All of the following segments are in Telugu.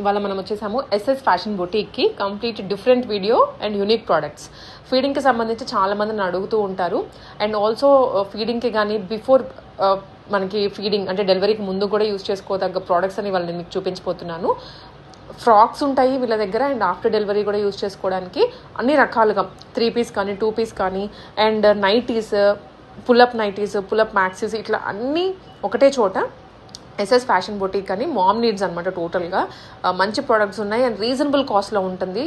ఇవాళ మనం వచ్చేసాము ఎస్ఎస్ ఫ్యాషన్ బొటీక్కి. Complete different video and unique products. ఫీడింగ్కి సంబంధించి చాలా మందిని అడుగుతూ ఉంటారు. అండ్ ఆల్సో ఫీడింగ్కి కానీ బిఫోర్ మనకి ఫీడింగ్ అంటే డెలివరీకి ముందు కూడా యూజ్ చేసుకోదగ్గ ప్రోడక్ట్స్ అని వాళ్ళని మీకు చూపించబోతున్నాను. ఫ్రాక్స్ ఉంటాయి వీళ్ళ దగ్గర, అండ్ ఆఫ్టర్ డెలివరీ కూడా యూజ్ చేసుకోవడానికి అన్ని రకాలుగా 3 పీస్ కానీ 2 పీస్ కానీ, and nighties, pull up nighties, pull up maxis, ఇట్లా అన్నీ ఒకటే చోట ఎస్ఎస్ ఫ్యాషన్ బొటీక్ అని మామ్ నీడ్స్ అనమాట. టోటల్గా మంచి ప్రోడక్ట్స్ ఉన్నాయి అండ్ రీజనబుల్ కాస్ట్లో ఉంటుంది.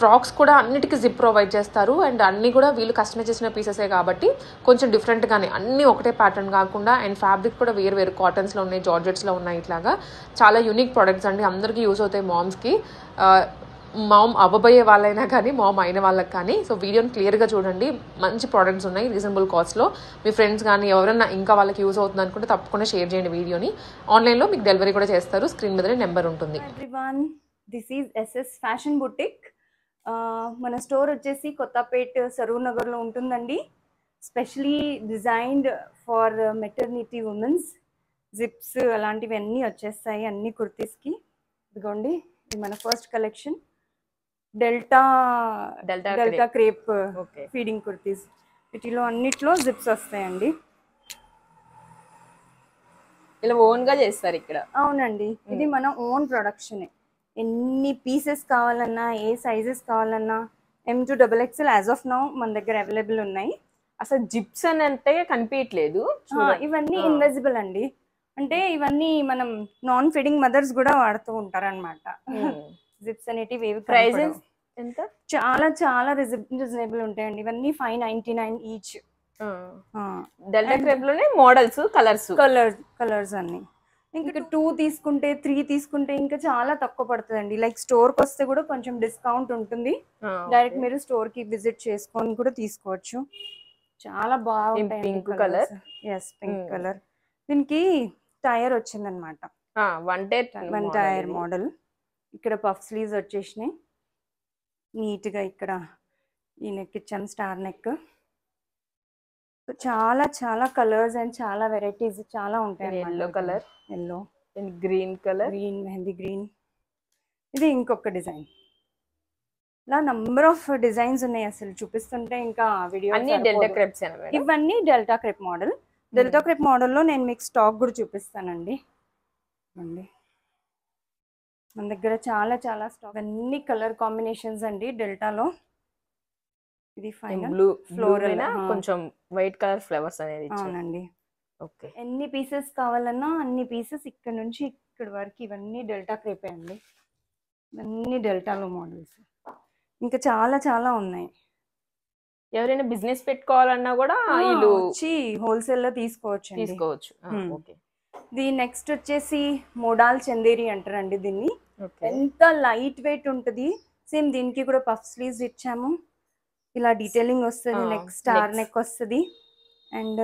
ఫ్రాక్స్ కూడా అన్నిటికీ జిప్ ప్రొవైడ్ చేస్తారు అండ్ అన్నీ కూడా వీళ్ళు కస్టమైజ్ చేసిన పీసెసే కాబట్టి కొంచెం డిఫరెంట్గానే, అన్నీ ఒకటే ప్యాటర్న్ కాకుండా, అండ్ ఫ్యాబ్రిక్ కూడా వేరు వేరు కాటన్స్లో ఉన్నాయి, జార్జెట్స్లో ఉన్నాయి. ఇట్లాగా చాలా యూనిక్ ప్రోడక్ట్స్ అండి. అందరికీ యూజ్ అవుతాయి మామ్స్కి. మామ్ అవ్వబోయే వాళ్ళైనా కానీ మామ్ అయిన వాళ్ళకి కానీ. సో వీడియోని క్లియర్గా చూడండి. మంచి ప్రోడక్ట్స్ ఉన్నాయి రీజనబుల్ కాస్ట్లో. మీ ఫ్రెండ్స్ కానీ ఎవరైనా ఇంకా వాళ్ళకి యూజ్ అవుతుంది అనుకుంటే తప్పకుండా షేర్ చేయండి వీడియోని. ఆన్లైన్లో మీకు డెలివరీ కూడా చేస్తారు. స్క్రీన్ మీదనే నెంబర్ ఉంటుంది. Everyone, this is SS fashion boutique. మన స్టోర్ వచ్చేసి కొత్తపేట్ సరూర్ నగర్లో ఉంటుందండి. Specially designed for maternity womens. Zips అలాంటివి అన్నీ వచ్చేస్తాయి అన్ని కుర్తీస్కి. ఇదిగోండి, ఇది మన first collection delta crepe feeding kurtis. వీటిలో అన్నిట్లో జిప్స్ వస్తాయండి. ఇలా ఓన్గా చేస్తారు ఇక్కడ. అవునండి, ఇది మన ఓన్ ప్రొడక్షనే. ఎన్ని పీసెస్ కావాలన్నా, ఏ సైజెస్ కావాలన్నా M2XXL యాజ్ ఆఫ్ నౌ మన దగ్గర అవైలబుల్ ఉన్నాయి. అసలు జిప్స్ అని అంటే కనిపించట్లేదు. ఇవన్నీ ఇన్విజిబుల్ అండి. అంటే ఇవన్నీ మనం నాన్ ఫీడింగ్ మదర్స్ కూడా వాడుతూ ఉంటారు అనమాట. జిప్స్ అనేటివి ప్రైజెస్ ఎంత? చాలా చాలా రీజనబుల్ ఉంటాయండి. ఇవన్నీ 599 ఈచ్. డెల్టా క్రేప్ లోనే మోడల్స్, కలర్స్ అన్ని. ఇంకా 2 తీసుకుంటే 3 తీసుకుంటే ఇంకా చాలా తక్కువ పడుతుందండి. లైక్ స్టోర్కి వస్తే కూడా కొంచెం డిస్కౌంట్ ఉంటుంది. డైరెక్ట్ మీరు స్టోర్ కి విజిట్ చేసుకొని కూడా తీసుకోవచ్చు. చాలా బాగుంటాయి. Pink colour. Yes, pink colour. దీనికి టైర్ వచ్చిందనమాట, వన్ టైర్ మోడల్. ఇక్కడ పఫ్ స్లీవ్స్ వచ్చేసినాయి నీట్గా. ఇక్కడ ఈ నెక్ ఇచ్చాను, స్టార్ నెక్. చాలా చాలా కలర్స్ అండ్ చాలా వెరైటీస్ చాలా ఉంటాయి. Yellow colour, yellow and green colour, green, mehndi green. ఇది ఇంకొక డిజైన్. ఇలా నంబర్ ఆఫ్ డిజైన్స్ ఉన్నాయి. అసలు చూపిస్తుంటే ఇంకా వీడియో. అన్ని డెల్టా క్రేప్స్. ఇవన్నీ delta crepe model. Delta crepe మోడల్లో నేను మీకు స్టాక్ కూడా చూపిస్తానండి. మన దగ్గర చాలా చాలా స్టాక్, అన్ని కలర్ కాంబినేషన్స్ అండి డెల్టాలో. ఇది ఫైనల్ బ్లూ ఫ్లోరల్, కొంచెం వైట్ కలర్ ఫ్లవర్స్ అనేది. అవునండి. ఓకే, ఎన్ని పీసెస్ కావాలన్నా అన్ని పీసెస్ ఇక్కడ నుంచి ఇక్కడ వరకు ఇవన్నీ డెల్టా క్రేపే అండి. ఇవన్నీ డెల్టాలో మోడల్స్. ఇంకా చాలా చాలా ఉన్నాయి. ఎవరైనా బిజినెస్ పెట్టుకోవాలన్నా కూడా వీళ్ళు వచ్చి హోల్సేల్ లో తీసుకోవచ్చు. ఓకే. దీని నెక్స్ట్ వచ్చేసి మోడాల్ చందేరి అంటారండి దీన్ని. ఎంత లైట్ వెయిట్ ఉంటుంది. సేమ్ దీనికి కూడా పఫ్ స్లీవ్స్ ఇచ్చాము. ఇలా డీటెయిలింగ్ వస్తుంది. నెక్ స్టార్ నెక్ వస్తుంది. అండ్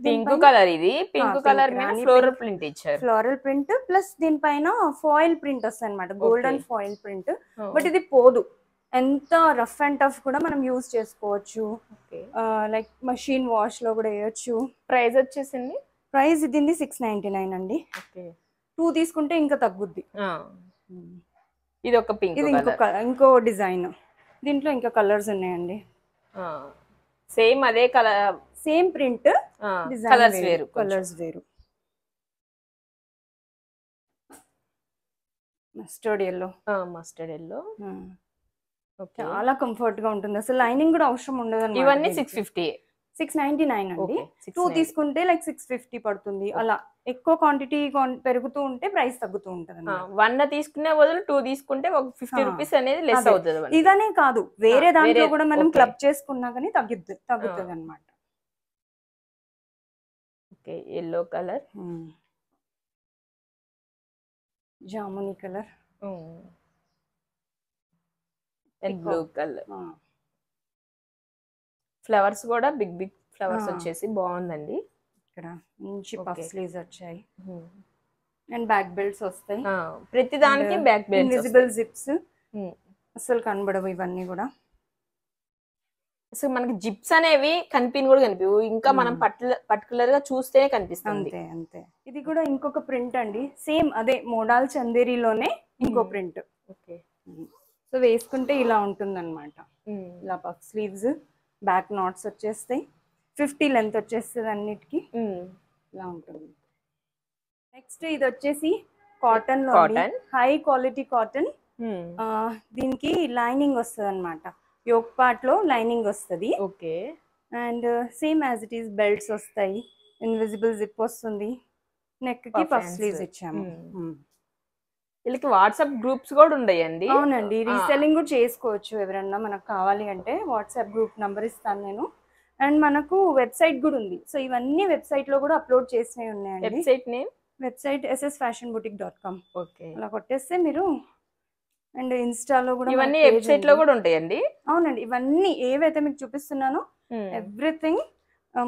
పింక్ కలర్, ఇది పింక్ కలర్ మీద ఫ్లోరల్ ప్రింట్ ఇచ్చారు. ఫ్లోరల్ ప్రింట్ ప్లస్ దీనిపైన ఫాయిల్ ప్రింట్ వస్తుంది అనమాట, గోల్డెన్ ఫాయిల్ ప్రింట్. బట్ ఇది పోదు. ఎంత రఫ్ అండ్ టఫ్ కూడా మనం యూజ్ చేసుకోవచ్చు. లైక్ మషిన్ వాష్ లో కూడా వేయచ్చు. ప్రైస్ వచ్చేసింది, ప్రైస్ దీన్ని 699 అండి. 2 తీసుకుంటే ఇంకా తగ్గుద్ది. ఇది ఒక పింక్, ఇది ఇంకో డిజైన్. దీంట్లో ఇంకా కలర్స్ ఉన్నాయండి. సేమ్ అదే కలర్, సేమ్ ప్రింట్, కలర్స్ వేరు. Mustard yellow. చాలా కంఫర్ట్ గా ఉంటుంది. అసలు లైనింగ్ కూడా అవసరం ఉండదు. ఇవన్నీ 699 అండి. 2 తీసుకుంటే లైక్ 650 పడుతుంది. అలా ఎక్కువ క్వాంటిటీ పెరుగుతూ ఉంటే ప్రైస్ తగ్గుతూ ఉంటుంది. 1 తీసుకునే బదులు 2 తీసుకుంటే ఒక 50 రూపీస్ అనేది లెస్ అవుతుంది. ఇదనే కాదు, వేరే దాంట్లో కూడా మనం క్లబ్ చేసుకున్నా కానీ తగ్గుతుంది అనమాట. Okay, yellow colour, jamuni colour, blue colour. Flowers కూడా బిగ్ ఫ్లవర్స్ వచ్చేసి బాగుందండి. ఇక్కడ మంచి పఫ్ స్లీవ్స్ వచ్చాయి అండ్ బ్యాక్ బెల్ట్స్ వస్తాయి. ప్రతి దానికి బ్యాక్ బెల్ట్స్, ఇన్విజిబుల్ జిప్స్ అసలు కనబడవు ఇవన్నీ కూడా. అసలు మనకి జిప్స్ అనేవి కూడా కనిపివు. ఇంకా మనం పర్టికులర్ గా చూస్తేనే కనిపిస్తుంది. అంతే. ఇది కూడా ఇంకొక ప్రింట్ అండి. సేమ్ అదే మోడాల్ చందేరిలోనే ఇంకో ప్రింట్. ఓకే. సో వేసుకుంటే ఇలా ఉంటుందన్నమాట. ఇలా పఫ్ స్లీవ్స్, బ్యాక్ నాట్స్ వచ్చేస్తాయి. 50 లెంత్ వచ్చేస్తుంది అన్నిటికీ. ఇలా ఉంటుంది. నెక్స్ట్ ఇది వచ్చేసి కాటన్ లో, హై క్వాలిటీ కాటన్. దీనికి లైనింగ్ వస్తుంది అనమాట. యోక్ పార్ట్ లో లైనింగ్ వస్తుంది. Okay. And same as it is belts వస్తాయి, ఇన్విజిబుల్ జిప్ వస్తుంది, నెక్ కి పఫ్ స్లీవ్స్ ఇచ్చాము. వీళ్ళకి వాట్సాప్ గ్రూప్స్ కూడా ఉన్నాయండి. అవునండి, రీసెల్లింగ్ కూడా చేసుకోవచ్చు. ఎవరన్నా మనకు కావాలి అంటే వాట్సాప్ గ్రూప్ నంబర్ ఇస్తాను నేను. అండ్ మనకు వెబ్సైట్ కూడా ఉంది. సో ఇవన్నీ వెబ్సైట్ లో కూడా అప్లోడ్ చేసినవి ఉన్నాయండి. Website name website ssfashionboutique.com. Okay. అలా కొట్టేస్తే మీరు. అండ్ ఇన్స్టాలో కూడా ఇవన్నీ వెబ్సైట్ లో కూడా ఉంటాయండి. అవునండి, ఇవన్నీ ఏవైతే మీకు చూపిస్తున్నానో ఎవ్రీథింగ్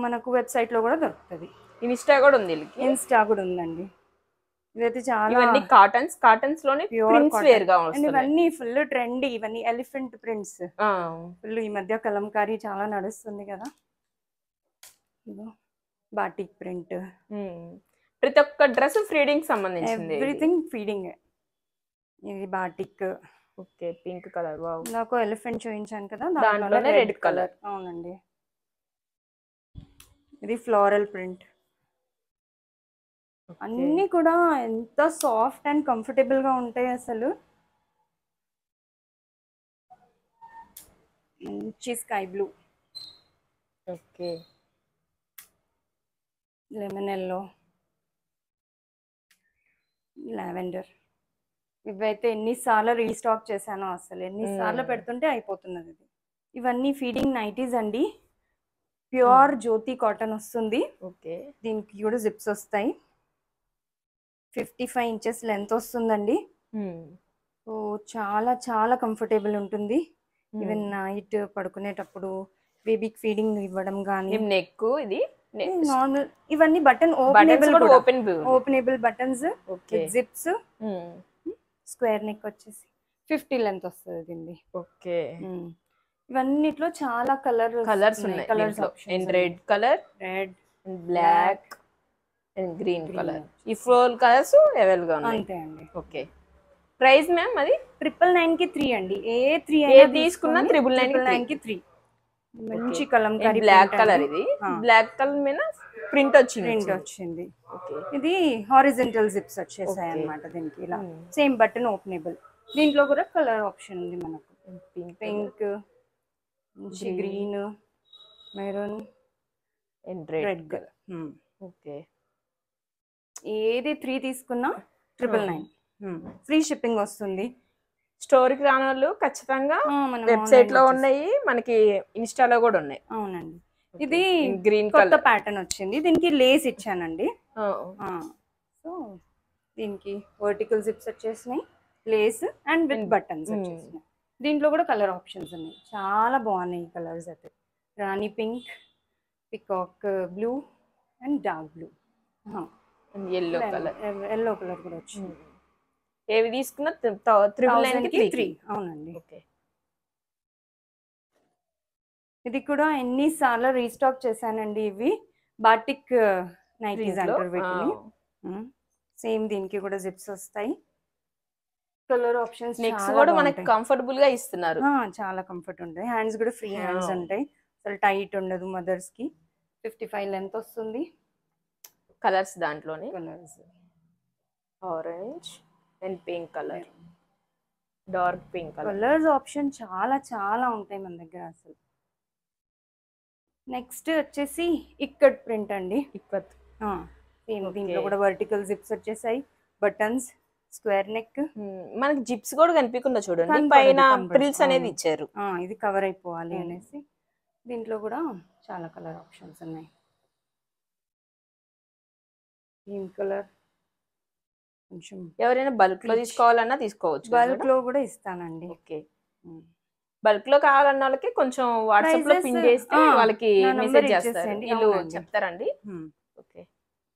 మనకు వెబ్సైట్ లో కూడా దొరుకుతుంది. ఇన్స్టా కూడా ఉంది. ఇన్స్టా కూడా ఉందండి. ఇదైతే చాలా ఇవన్నీ కాటన్స్ లోనే ప్రింట్స్ వేర్ గా వస్తాయి. ఇవన్నీ ఫుల్ ట్రెండ్. ఇవన్నీ ఎలిఫెంట్ ప్రింట్స్ ఫుల్ ఈ మధ్య కలంకారీ చాలా నడుస్తుంది కదా. బాటిక్ ప్రింట్, ప్రతి ఒక్క డ్రెస్ ఫీడింగ్ సంబంధించింది. Everything feeding. ఇది batik. Okay. Pink colour. Wow. నాకు ఎలిఫెంట్ చూపించాను కదా, దాంట్లోనే రెడ్ కలర్. అవునండి. ఇది ఫ్లోరల్ ప్రింట్. అన్ని కూడా ఎంత సాఫ్ట్ అండ్ కంఫర్టబుల్ గా ఉంటాయి అసలు. మంచి sky blue, okay, lemon yellow, lavender. ఇవైతే ఎన్నిసార్లు రీస్టాక్ చేశానో, అసలు ఎన్నిసార్లు పెడుతుంటే అయిపోతున్నది ఇది. ఇవన్నీ ఫీడింగ్ నైటీస్ అండి. ప్యూర్ జ్యోతి కాటన్ వస్తుంది. ఓకే. దీనికి కూడా జిప్స్ వస్తాయి. 55 ఇంచెస్ లెంత్ వస్తుందండి. సో చాలా చాలా కంఫర్టబుల్ ఉంటుంది. ఈవెన్ నైట్ పడుకునేటప్పుడు బేబీకి ఫీడింగ్ ఇవ్వడం కానీ. నెక్ ఇది నార్మల్. ఇవన్నీ button openable buttons, zips. Square neck వచ్చేసి 50 లెంత్ వస్తుంది దీన్ని. ఓకే. ఇవన్నిట్లో చాలా కలర్స్ ఉన్నాయి. Colours option red colour, red, black and green colour. ఈ 4 కలర్స్ అవైలబుల్ గా ఉన్నాయి. అంతే అండి. ఓకే. ప్రైస్ మ్యామ్ అది 999 కి 3 అండి. ఏ తీసుకున్నా 999 కి 3. మంచి కలంకారీ బ్లాక్ కలర్. ఇది బ్లాక్ కలర్ మీద ప్రింట్ వచ్చింది. ఇది హారిజంటల్ జిప్స్ వచ్చేసాయి అన్నమాట దీనికి. ఇలా సేమ్ బటన్ ఓపెనబుల్. దీంట్లో కూడా కలర్ ఆప్షన్ ఉంది మనకు. పింక్, మంచి green, maroon and red colour. Okay. ఏది 3 తీసుకున్నా 999. ఫ్రీ షిప్పింగ్ వస్తుంది. స్టోర్కి రాని వాళ్ళు ఖచ్చితంగా వెబ్సైట్ లో ఉన్నాయి, మనకి ఇన్స్టాలో కూడా ఉన్నాయి. అవునండి. ఇది గ్రీన్ కొత్త ప్యాటర్న్ వచ్చింది. దీనికి లేస్ ఇచ్చానండి. సో దీనికి వర్టికల్ జిప్స్ వచ్చేసినాయి, లేస్ అండ్ విత్ బటన్స్ వచ్చేసినాయి. దీంట్లో కూడా కలర్ ఆప్షన్స్ ఉన్నాయి. చాలా బాగున్నాయి ఈ కలర్స్ అయితే. Rani pink, peacock blue and dark blue, yellow colour కూడా వచ్చింది. ఏవి తీసుకున్నా 999 కి 3. అవునండి. ఓకే. ఇది కూడా ఎన్నిసార్లు రీస్టాక్ చేశానండి. ఇవి బాటిక్ నైటీస్ అంటారు వీటిని. సేమ్ దీనికి కూడా జిప్స్ వస్తాయి. కలర్ ఆప్షన్స్ కూడా మనకి కంఫర్టబుల్ గా ఇస్తున్నారు. చాలా కంఫర్ట్ ఉంటాయి. హ్యాండ్స్ కూడా ఫ్రీ హ్యాండ్స్ ఉంటాయి. అసలు టైట్ ఉండదు మదర్స్ కి. 55 లెంత్ వస్తుంది. కలర్స్ దాంట్లోనే colours orange and pink colour, dark pink colours option చాలా చాలా ఉంటాయి మన దగ్గర అసలు. నెక్స్ట్ వచ్చేసి ఇక్కత్ ప్రింట్ అండి. దీంట్లో కూడా వర్టికల్ జిప్స్ వచ్చేసాయి, బటన్స్, స్క్వేర్ నెక్. మనకి జిప్స్ కూడా కనిపించకుండా చూడండి, పైన ప్రిల్స్ అనేది ఇచ్చారు. ఇది కవర్ అయిపోవాలి అనేసి. దీంట్లో కూడా చాలా కలర్ ఆప్షన్స్ ఉన్నాయి. Green colour. కొంచెం ఎవరైనా బల్క్ లో తీసుకోవాలన్నా తీసుకోవచ్చు. బల్క్ లో కూడా ఇస్తానండి. ఓకే. బల్క్ లో కావాలన్న వాళ్ళకి కొంచెం వాట్సాప్ లో పిన్ చేస్తే వాళ్ళకి మెసేజ్ చేస్తారు, వీళ్ళు చెప్తారండి. ఓకే.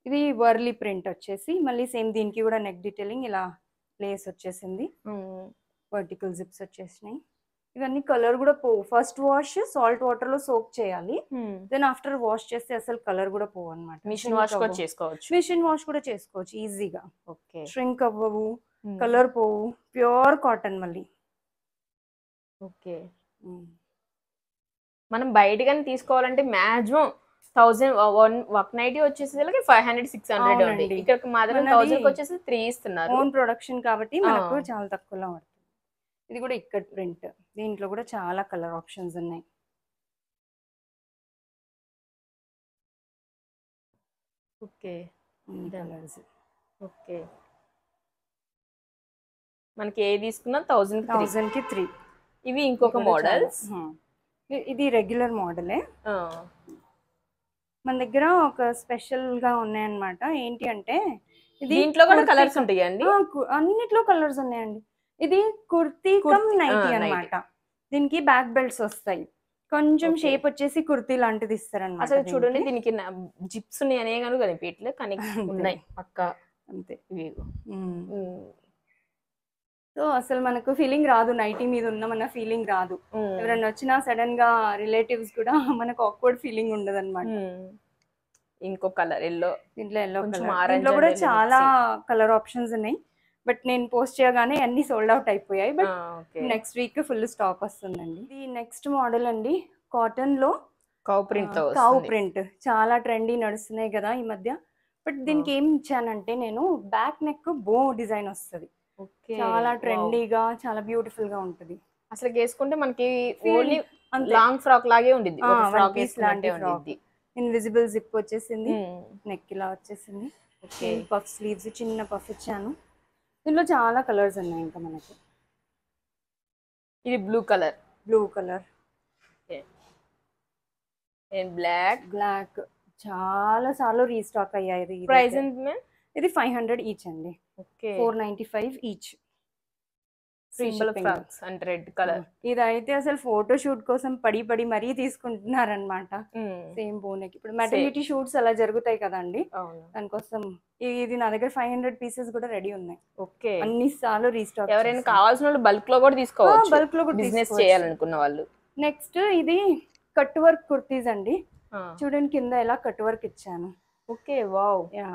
ఇది వర్లీ ప్రింట్ వచ్చేసి మళ్ళీ సేమ్ దీనికి కూడా నెక్ డీటెయిలింగ్ ఇలా లేస్ వచ్చేసింది. వర్టికల్ జిప్స్ వచ్చేసినాయి. ఇవన్నీ కలర్ కూడా ఫస్ట్ వాష్ సాల్ట్ వాటర్ లో సోక్ చేయాలి. దెన్ ఆఫ్టర్ వాష్ చేస్తే అసలు కలర్ కూడా పోవు అనమాట. మిషన్ వాష్ కూడా చేసుకోవచ్చు. మిషన్ వాష్ కూడా చేసుకోవచ్చు ఈజీగా. ఓకే. ష్రింక్ అవ్వవు. కలర్ పోవు, ప్యూర్ కాటన్ మళ్ళీ. ఓకే. మనం బయట కానీ తీసుకోవాలంటే మాక్సిమం 1000 ఒక నైటీ వచ్చేసి 500-600 ఉంది. ఇక్కడ మాత్రం 1000 వచ్చేసి 3 ఇస్తున్నారు. ఓన్ ప్రొడక్షన్ కాబట్టి మనకు చాలా తక్కువలో పడుతుంది. ఇది కూడా ఇక్కడ ప్రింట్, దీంట్లో కూడా చాలా కలర్ ఆప్షన్స్ ఉన్నాయి. ఓకే. కలర్స్. ఓకే. మనకి ఏ తీసుకున్నా 1000కి 3. ఇవి ఇంకొక మోడల్స్. ఇది రెగ్యులర్ మోడలే. మన దగ్గర ఒక స్పెషల్ గా ఉన్నాయన్నమాట. ఏంటి అంటే దీంట్లో కూడా కలర్స్ ఉంటాయండి. అన్నిట్లో కలర్స్ ఉన్నాయండి. ఇది కుర్తీ కమ్ నైటీ అన్నమాట. దీనికి బ్యాక్ బెల్ట్స్ వస్తాయి. కొంచెం షేప్ వచ్చేసి కుర్తీ లాంటిది ఇస్తారన్నమాట. అసలు చూడండి దీనికి జిప్స్ ఉన్నాయి అనే కానీ కనిపించట్లే, కానీ ఉన్నాయి పక్క అంతే. ఇవి సో అసలు మనకు ఫీలింగ్ రాదు, నైటీ మీద ఉన్నామన్న ఫీలింగ్ రాదు. ఎవరైనా వచ్చినా సడన్ గా రిలేటివ్స్ కూడా మనకు ఆక్వర్డ్ ఫీలింగ్ ఉండదు అనమాట. ఇంకో కలర్ ఎల్లో. దీంట్లో ఎల్లో కలర్. దీంట్లో కూడా చాలా కలర్ ఆప్షన్స్ ఉన్నాయి. బట్ నేను పోస్ట్ చేయగానే అన్ని సోల్డ్ అవుట్ అయిపోయాయి. But next week full stock వస్తుందండి. ఇది నెక్స్ట్ మోడల్ అండి, కాటన్ లో కౌ ప్రింట్. చాలా ట్రెండీ నడుస్తున్నాయి కదా ఈ మధ్య. బట్ దీనికి ఏం ఇచ్చానంటే నేను బ్యాక్ నెక్ బో డిజైన్ వస్తుంది. చాలా ట్రెండీగా, చాలా బ్యూటిఫుల్ గా ఉంటది. అసలు వేసుకుంటే మనకి ఓన్లీ లాంగ్ ఫ్రాక్ లాగే ఉండిద్ది. ఇన్విజిబుల్ జిప్ వచ్చేసింది, నెక్ ఇలా వచ్చేసింది. పఫ్ స్లీవ్స్, చిన్న పఫ్ ఇచ్చాను. దీనిలో చాలా కలర్స్ ఉన్నాయి. ఇంకా మనకి ఇది బ్లూ కలర్ బ్లాక్ చాలా సార్లు రీస్టాక్ అయ్యాయి. ప్రైస్ ఇది 500 ఈచ్ అండి. 495 ఈచ్. And red colour. ఇదైతే అసలు ఫోటో షూట్ కోసం పడి మరీ తీసుకుంటున్నారనమాట. సేమ్ బోనెక్. ఇప్పుడు మెటర్నిటీ షూట్స్ అలా జరుగుతాయి కదండి, దానికోసం ఇది నా దగ్గర 500 పీసెస్ కూడా రెడీ ఉన్నాయి. ఓకే. అన్ని సార్లు రీస్టాక్. ఎవరైనా కావాల్సిన వాళ్ళు బల్క్ లో కూడా తీసుకోవచ్చు. బల్క్ లో కూడా బిజినెస్ చేయాలనుకున్న వాళ్ళు. నెక్స్ట్ ఇది కట్ వర్క్ కుర్తీస్ అండి. చూడండి కింద ఎలా కట్ వర్క్ ఇచ్చాను. ఓకే. వావ్. యా,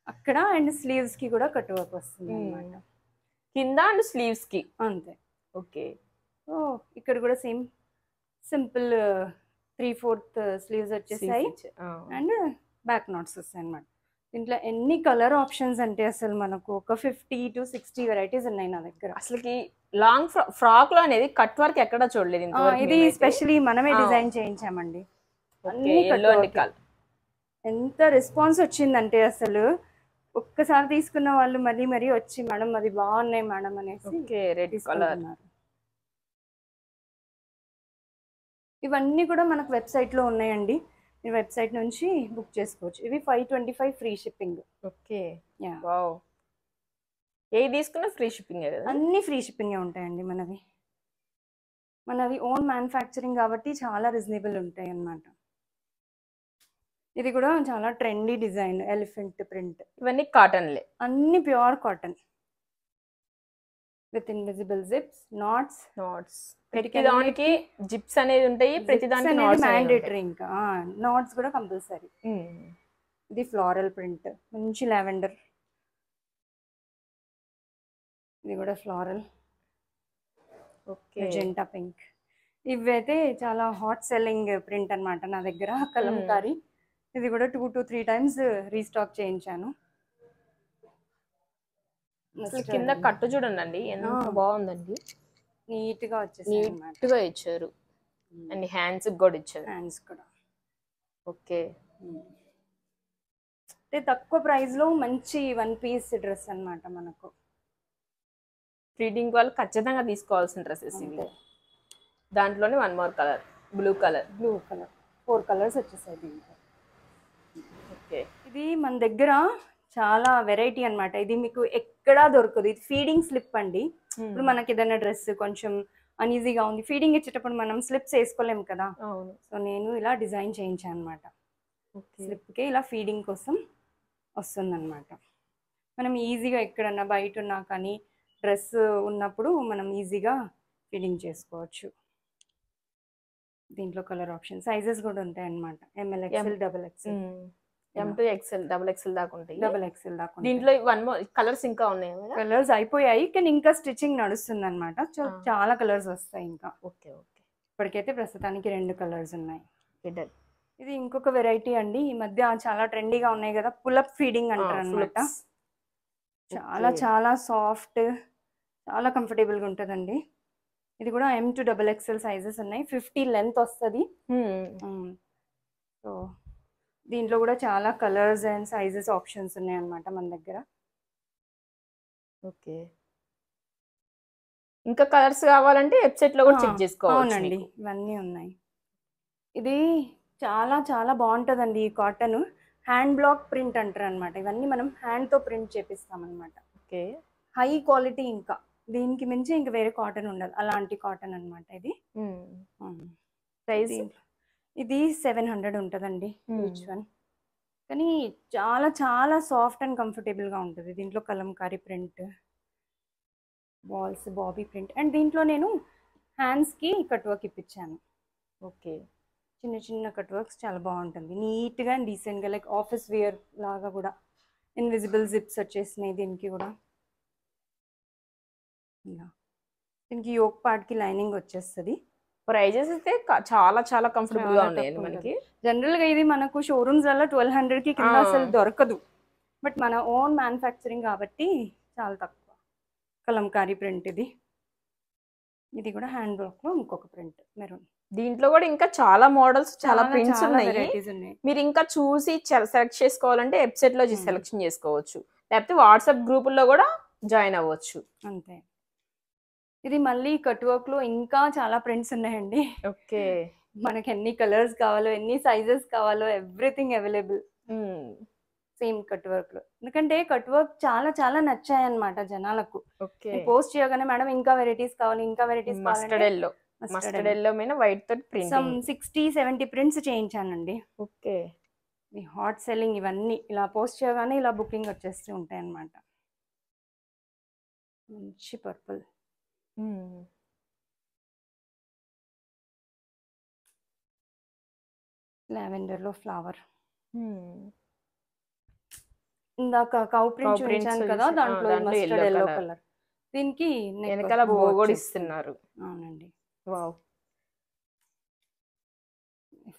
అక్కడ అండ్ స్లీవ్స్ కి కూడా కట్ వర్క్ వస్తుంది అన్నమాట. కింద అండ్ స్లీవ్స్ కి అంతే. ఓకే. ఇక్కడ కూడా సేమ్ సింపుల్ 3/4 స్లీవ్స్ వచ్చేసాయి అండ్ బ్యాక్ నాట్స్ వస్తాయి అన్నమాట. దీంట్లో ఎన్ని కలర్ ఆప్షన్స్ అంటే అసలు మనకు ఒక 50 to 60 వెరైటీస్ ఉన్నాయి నా దగ్గర. అసలుకి లాంగ్ ఫ్రాక్ లో అనేది కట్ వర్క్ ఎక్కడ చూడలేదు. ఇది స్పెషల్లీ మనమే డిజైన్ చేయించామండి. ఎంత రెస్పాన్స్ వచ్చిందంటే అసలు ఒక్కసారి తీసుకున్న వాళ్ళు మరీ వచ్చి మేడం అది బాగున్నాయి మేడం అనేసి రెడ్ కలర్. ఇవన్నీ కూడా మనకు వెబ్సైట్ లో ఉన్నాయండి. మీరు వెబ్సైట్ నుంచి బుక్ చేసుకోవచ్చు. ఇవి 525 ఫ్రీ షిప్పింగ్. ఓకే. వావ్. ఏ తీసుకున్నా ఫ్రీ షిప్పింగ్. అన్ని ఫ్రీ షిప్పింగ్ ఉంటాయండి. మనది ఓన్ మ్యానుఫ్యాక్చరింగ్ కాబట్టి చాలా రీజనబుల్ ఉంటాయి అన్నమాట. ఇది కూడా చాలా ట్రెండీ డిజైన్, ఎలిఫెంట్ ప్రింట్. ఇవన్నీ కాటన్లే, అన్ని pure cotton with invisible zips, knots. ప్రతి దానికి జిప్స్ అనేది ఉంటాయి, ప్రతి దానికి నాట్స్ మ్యాండేటరీ. ఇంకా నాట్స్ కూడా కంపల్సరీ. ఇది ఫ్లోరల్ ప్రింట్, మంచి లావెండర్. ఇది కూడా ఫ్లోరల్. Magenta pink. ఇవైతే చాలా హాట్ సెల్లింగ్ ప్రింట్ అన్నమాట నా దగ్గర, కలంకారీ. ఇది కూడా 2 to 3 టైమ్స్ రీస్టాక్ చేయించాను. కింద కట్టు చూడండి ఎంత బాగుందండి. నీట్ గా ఇచ్చారు. అండ్ హ్యాండ్స్ కూడా ఇచ్చారు. హ్యాండ్స్ కూడా ఓకే. అంటే తక్కువ ప్రైస్ లో మంచి 1 పీస్ డ్రెస్ అన్నమాట మనకు. ఫీడింగ్ వాళ్ళు ఖచ్చితంగా తీసుకోవాల్సిన డ్రెస్సెస్ ఇవి. దాంట్లోనే 1 more colour, blue colour. 4 colours వచ్చేసాయి దీంట్లో. ఓకే. ఇది మన దగ్గర చాలా వెరైటీ అన్నమాట. ఇది మీకు ఎక్కడా దొరకదు. ఇది ఫీడింగ్ స్లిప్ అండి. ఇప్పుడు మనకి ఏదైనా డ్రెస్ కొంచెం అన్ఈజీగా ఉంది, ఫీడింగ్ ఇచ్చేటప్పుడు మనం స్లిప్స్ వేసుకోలేము కదా. సో నేను ఇలా డిజైన్ చేయించాను అనమాట. స్లిప్కి ఇలా ఫీడింగ్ కోసం వస్తుందన్నమాట. మనం ఈజీగా ఎక్కడన్నా బయట ఉన్నా కానీ డ్రెస్ ఉన్నప్పుడు మనం ఈజీగా ఫీడింగ్ చేసుకోవచ్చు. దీంట్లో కలర్ ఆప్షన్, సైజెస్ కూడా ఉంటాయి అన్నమాట. ML, XL, XXL. M2 XL double XL దాకా ఉంటాయి. డబుల్ ఎక్స్ఎల్ దాకా ఉంటాయి. దీంట్లో వన్ మోర్ కలర్స్ ఇంకా ఉన్నాయి కదా? కలర్స్ అయిపోయాయి కానీ ఇంకా స్టిచ్చింగ్ నడుస్తుంది అనమాట. ఆ. చాలా కలర్స్ వస్తాయి ఇంకా. Okay okay. ఇప్పటికైతే ప్రస్తుతానికి 2 కలర్స్ ఉన్నాయి. డన్. ఇది ఇంకొక వెరైటీ అండి. ఈ మధ్య చాలా ట్రెండీగా ఉన్నాయి కదా, పులప్ ఫీడింగ్ అంటారు అనమాట. చాలా చాలా సాఫ్ట్, చాలా కంఫర్టబుల్గా ఉంటుందండి. ఇది కూడా M2 XXL సైజెస్ ఉన్నాయి. 50 లెంత్ వస్తుంది. సో దీంట్లో కూడా చాలా కలర్స్ అండ్ సైజెస్ ఆప్షన్స్ ఉన్నాయి అన్నమాట మన దగ్గర. ఓకే. ఇంకా కలర్స్ కావాలంటే వెబ్సైట్ లో కూడా చెక్ చేసుకోవచ్చు. అవునండి, ఇవన్నీ ఉన్నాయి. ఇది చాలా చాలా బాగుంటుందండి. ఈ కాటన్ హ్యాండ్ బ్లాక్ ప్రింట్ అంటారు అనమాట. ఇవన్నీ మనం హ్యాండ్తో ప్రింట్ చేపిస్తాం అనమాట. ఓకే. హై క్వాలిటీ, ఇంకా దీనికి మించి ఇంకా వేరే కాటన్ ఉండదు. అలాంటి కాటన్ అనమాట ఇది. ప్రైస్ ఇది 700 ఉంటుందండి ఈచ్ వన్. కానీ చాలా చాలా సాఫ్ట్ అండ్ కంఫర్టబుల్గా ఉంటుంది. దీంట్లో Kalamkari print, balls, Bobby print, and దీంట్లో నేను హ్యాండ్స్కి కట్ వర్క్ ఇప్పించాను. ఓకే. చిన్న చిన్న కట్ వర్క్స్ చాలా బాగుంటుంది. నీట్గా అండ్ డీసెంట్గా, లైక్ ఆఫీస్ వేర్ లాగా కూడా. ఇన్విజిబుల్ జిప్స్ వచ్చేసినాయి దీనికి కూడా. దీనికి యోక్ పార్ట్కి లైనింగ్ వచ్చేస్తుంది. ప్రైజెస్ అయితే చాలా చాలా కంఫర్టబుల్ గా ఉన్నాయి మనకి. జనరల్ గా ఇది మనకు షోరూమ్స్ వల్ల 1200కి కింద అసలు దొరకదు. బట్ మన ఓన్ మ్యానుఫ్యాక్చరింగ్ కాబట్టి చాలా తక్కువ. కలంకారీ ప్రింట్ ఇది. ఇది కూడా హ్యాండ్ బ్లాక్ లో ఇంకొక ప్రింట్ మెరూన్. దీంట్లో కూడా ఇంకా చాలా మోడల్స్, చాలా ప్రింట్స్ ఉన్నాయి. ఉన్నాయి. మీరు ఇంకా చూసి సెలెక్ట్ చేసుకోవాలంటే వెబ్సైట్ లో సెలెక్షన్ చేసుకోవచ్చు, లేకపోతే వాట్సాప్ గ్రూపుల్లో కూడా జాయిన్ అవ్వచ్చు. అంతే. ఇది మళ్ళీ కట్ వర్క్ లో ఇంకా చాలా ప్రింట్స్ ఉన్నాయండి. ఓకే. మనకి ఎన్ని కలర్స్ కావాలో, ఎన్ని సైజెస్ కావాలో, everything available same cut work లో. ఎందుకంటే కట్ వర్క్ చాలా చాలా నచ్చాయి అన్నమాట జనాలకు. ఓకే. పోస్ట్ చేయగానే మేడం ఇంకా వెరైటీస్ కావాలి, ఇంకా వెరైటీస్ మస్టర్డ్ ఎల్లో మీద వైట్ తోటి ప్రింట్. 60-70 ప్రింట్స్ చేయించానండి. ఓకే. ఈ హాట్ సెల్లింగ్ ఇవన్నీ ఇలా పోస్ట్ చేయగానే ఇలా బుకింగ్ వచ్చేస్తూ ఉంటాయి అన్నమాట. మంచి పర్పుల్, లావెండర్ లో ఫ్లవర్. ఇందాక కౌ ప్రింట్ చూపించాను కదా, దాంట్లో మస్టర్డ్ ఎల్లో కలర్. దీనికి వెనకాల బోగోడ్ ఇస్తున్నారు. అవునండి. వావ్.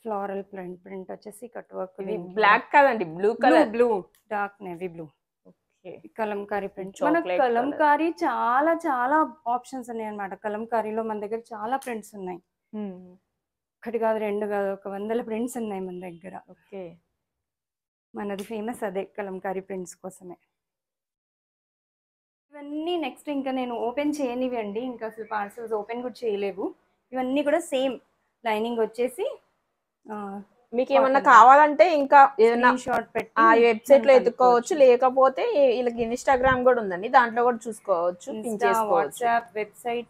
ఫ్లోరల్ ప్రింట్ వచ్చేసి కట్ వర్క్. ఇది బ్లాక్ కాదండి, blue colour. Blue, dark navy blue. Okay. Kalamkari print. మనకు కలంకారీ చాలా చాలా ఆప్షన్స్ ఉన్నాయి అన్నమాట. కలంకారీలో మన దగ్గర చాలా ప్రింట్స్ ఉన్నాయి. ఒకటి కాదు, 2 కాదు, 100 ప్రింట్స్ ఉన్నాయి మన దగ్గర. ఓకే. మనది ఫేమస్ అదే కలంకారీ ప్రింట్స్ కోసమే. ఇవన్నీ నెక్స్ట్ ఇంకా నేను ఓపెన్ చేయనివి అండి. ఇంకా అసలు పార్సల్స్ ఓపెన్ కూడా చేయలేవు. ఇవన్నీ కూడా సేమ్ లైనింగ్ వచ్చేసి. మీకు ఏమన్నా కావాలంటే ఇంకా ఏదైనా షార్ట్ పెట్టి ఆ వెబ్సైట్ లో ఎత్తుకోవచ్చు, లేకపోతే వీళ్ళకి ఇన్స్టాగ్రామ్ కూడా ఉందండి, దాంట్లో కూడా చూసుకోవచ్చు. వాట్సాప్, వెబ్సైట్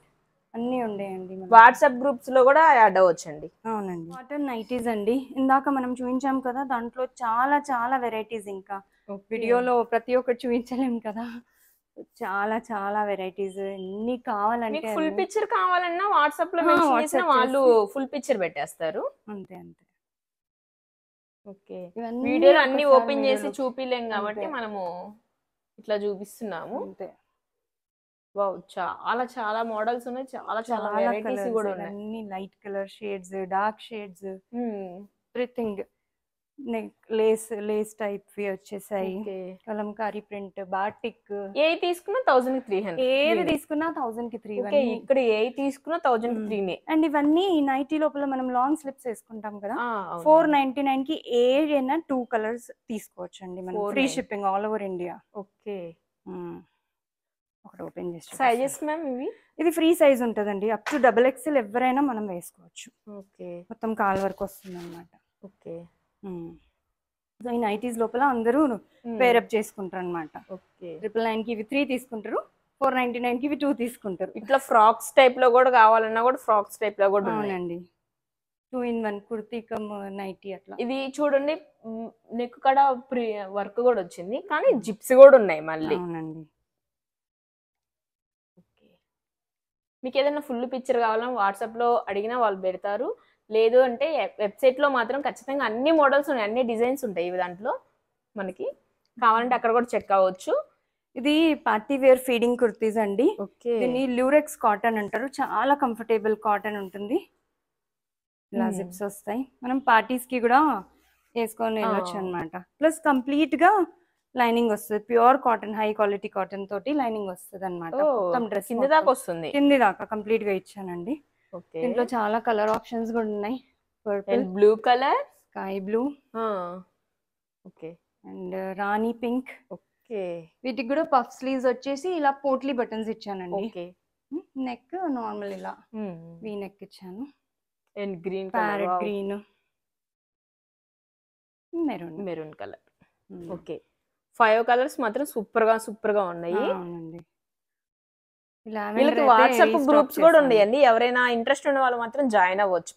అన్నీ ఉండేయండి. వాట్సాప్ గ్రూప్స్ లో కూడా యాడ్ అవ్వచ్చండి. అవునండి. కాటన్ నైటీస్ అండి. ఇందాక మనం చూపించాం కదా, దాంట్లో చాలా చాలా వెరైటీస్. ఇంకా వీడియోలో ప్రతి ఒక్కటి చూపించలేం కదా, చాలా చాలా వెరైటీస్. ఎన్ని కావాలంటే ఫుల్ పిక్చర్ కావాలన్నా వాట్సాప్ లో మెన్షన్ చేసిన వాళ్ళు ఫుల్ పిక్చర్ పెట్టేస్తారు. అంతే అంతే. ఓకే. వీడియోలో అన్ని ఓపెన్ చేసి చూపిలేం కాబట్టి మనము ఇట్లా చూపిస్తున్నాము. అంతే. వావ్, చాలా చాలా మోడల్స్ ఉన్నాయి, చాలా చాలా వెరైటీస్ కూడా ఉన్నాయి. అన్ని light colour shades, dark shades, everything. Lay's type వచ్చేసాయి. Kalamkari print, batik. ఏ తీసుకున్నా 1300. ఏది తీసుకున్నా 1000కి 3. ఇక్కడ ఏ తీసుకున్నా 1003. అండ్ ఇవన్నీ నైటీ లోపల మనం లాంగ్ స్లిప్స్ వేసుకుంటాం కదా, 499కి ఏదైనా 2 కలర్స్ తీసుకోవచ్చు అండి. మనం free shipping all over India. Okay. ఒకటి ఓపెన్ చేసి సైజెస్ మ్యామ్ ఇవి? ఇది ఫ్రీ సైజ్ ఉంటుందండి. అప్ టు XXL ఎవరైనా మనం వేసుకోవచ్చు. ఓకే. మొత్తం కాల్ వరకు వస్తుంది అనమాట. ఓకే. సో ఈ నైటీస్ లోపల అందరూ పేరప్ చేసుకుంటారు అనమాట. ఓకే. 999కి ఇవి 3 తీసుకుంటారు, 499కి ఇవి 2 తీసుకుంటారు. ఇట్లా ఫ్రాక్స్ టైప్ లో కూడా కావాలన్నా కూడా ఫ్రాక్స్ టైప్ లో కూడా అవునండి. 2 in 1 కుర్తీ కమ్ నైటీ అట్లా. ఇది చూడండి, నెక్ కడ వర్క్ కూడా వచ్చింది, కానీ జిప్స్ కూడా ఉన్నాయి మళ్ళీ. అవునండి. మీకు ఏదైనా ఫుల్ పిక్చర్ కావాలన్నా వాట్సాప్ లో అడిగినా వాళ్ళు పెడతారు. లేదు అంటే వెబ్సైట్ లో మాత్రం ఖచ్చితంగా అన్ని మోడల్స్ ఉన్నాయి, అన్ని డిజైన్స్ ఉంటాయి దాంట్లో. మనకి కావాలంటే అక్కడ కూడా చెక్ అవ్వచ్చు. ఇది పార్టీ వేర్ ఫీడింగ్ కుర్తీస్ అండి. ఓకే దీన్ని ల్యూరెక్స్ కాటన్ అంటారు. చాలా కంఫర్టబుల్ కాటన్ ఉంటుంది. ఇలా జిప్స్ వస్తాయి. మనం పార్టీస్ కి కూడా వేసుకొని వెళ్ళొచ్చు అన్నమాట. ప్లస్ కంప్లీట్ గా లైనింగ్ వస్తుంది. Pure cotton, high quality cotton తోటి లైనింగ్ వస్తుంది అనమాట. మొత్తం డ్రెస్ కింద దాకా వస్తుంది. కింది దాకా కంప్లీట్ గా ఇచ్చానండి. ఓకే దీంట్లో చాలా కలర్ ఆప్షన్స్ కూడా ఉన్నాయి. Purple, blue colour, sky blue, okay and Rani pink. Okay వీటికి కూడా పఫ్ స్లీవ్స్ వచ్చేసి ఇలా పోట్లీ బటన్స్ ఇచ్చానండి. ఓకే నెక్ నార్మల్ ఇలా వీ నెక్ ఇచ్చాను. And green parrot colour, green, maroon colour. Okay 5 colours మాత్రం సూపర్ గా ఉన్నాయి. అవునండి. వీళ్ళకి వాట్సాప్ గ్రూప్స్ కూడా ఉన్నాయండి. ఎవరైనా ఇంట్రెస్ట్ ఉన్న వాళ్ళు మాత్రం జాయిన్ అవ్వచ్చు.